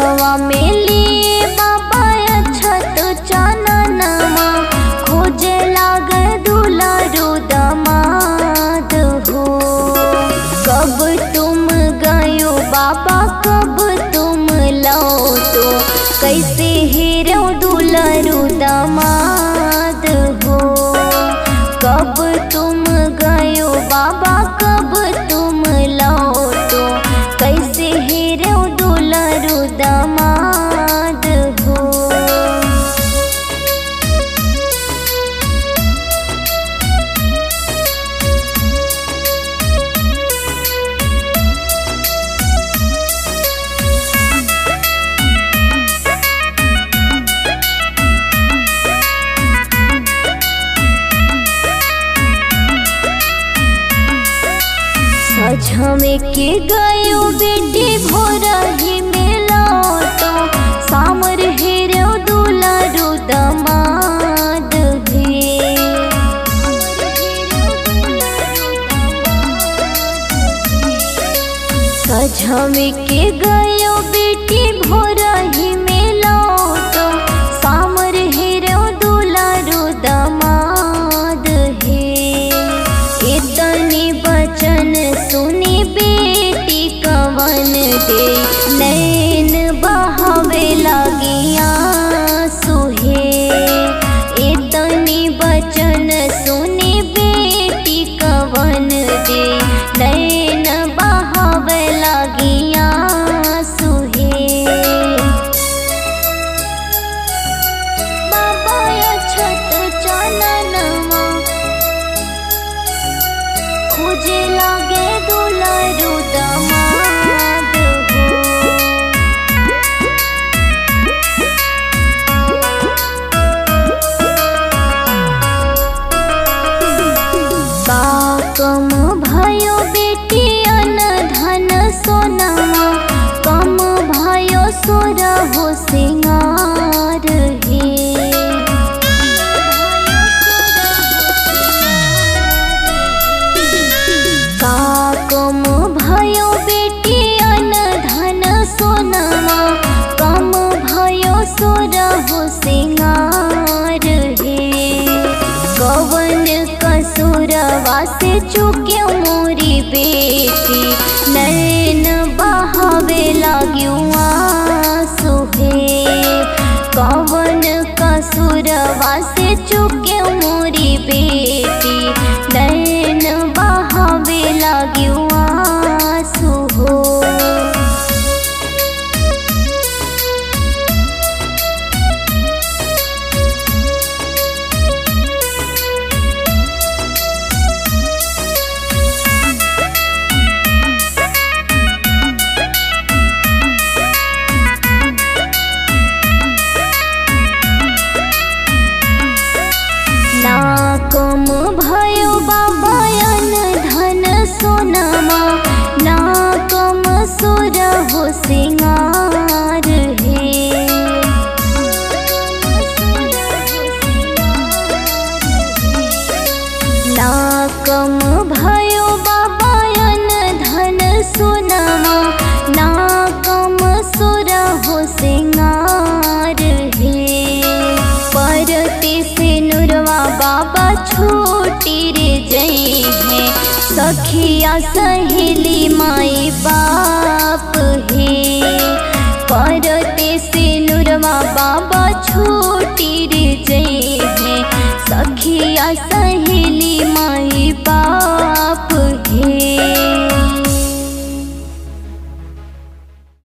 हथवा में लिए बाबा अक्षत चाननमा खोजे लागे दुलारू दामाद हो। कब तुम गयो बाबा कब तुम लौटो कैसे हेरो दुलारू दामाद हो। कब तुम गयो बाबा कब तुम लौटो कैसे हेरो दुलारू दामाद हो। सझमे के गयो बेटी भोरही में लौटो सामर हेरो दुलारू दामाद हे। सझमे के गयो बेटी भोरही में लौटो सामर हेरो दुलारू दामाद हे। इतनी बचन सुनी बेटी कवन दे नैन बहावे लागिया सुहे। इतनी बचन सुनी बेटी कवन दे नैन बहावे लागिया सुहे। बाबा अक्षत चाननमा खोजे लागे दुलारू दामाद हो। कम भयो बेटी अन धन सोनमा कम भयो सोर हो सिंगार हे। कम भयो बेटी अन धन सोनमा कम भयो सोर हो सिंगार हे। कवन कसुरवा से चुक्यो मोरी बेटी नैन बहावे लाग्यो आंसू हे। कवन कसुरवा से चुक्यो मोरी बेटी नैन बहावे लाग्यो आंसू हो। कम भयो बाबा अन धन सोनमा ना कम सोर हो सिंगार हे। ना कम भयो बाबा अन धन सोनमा ना कम सोर हो सिंगार हे। परते से नुरवा बाबा छूटी रे जई है सखिया सहेली माई बाप हे। परते से नुरवा बाबा छूटी रे जई है सखिया सहेली माई बाप हे।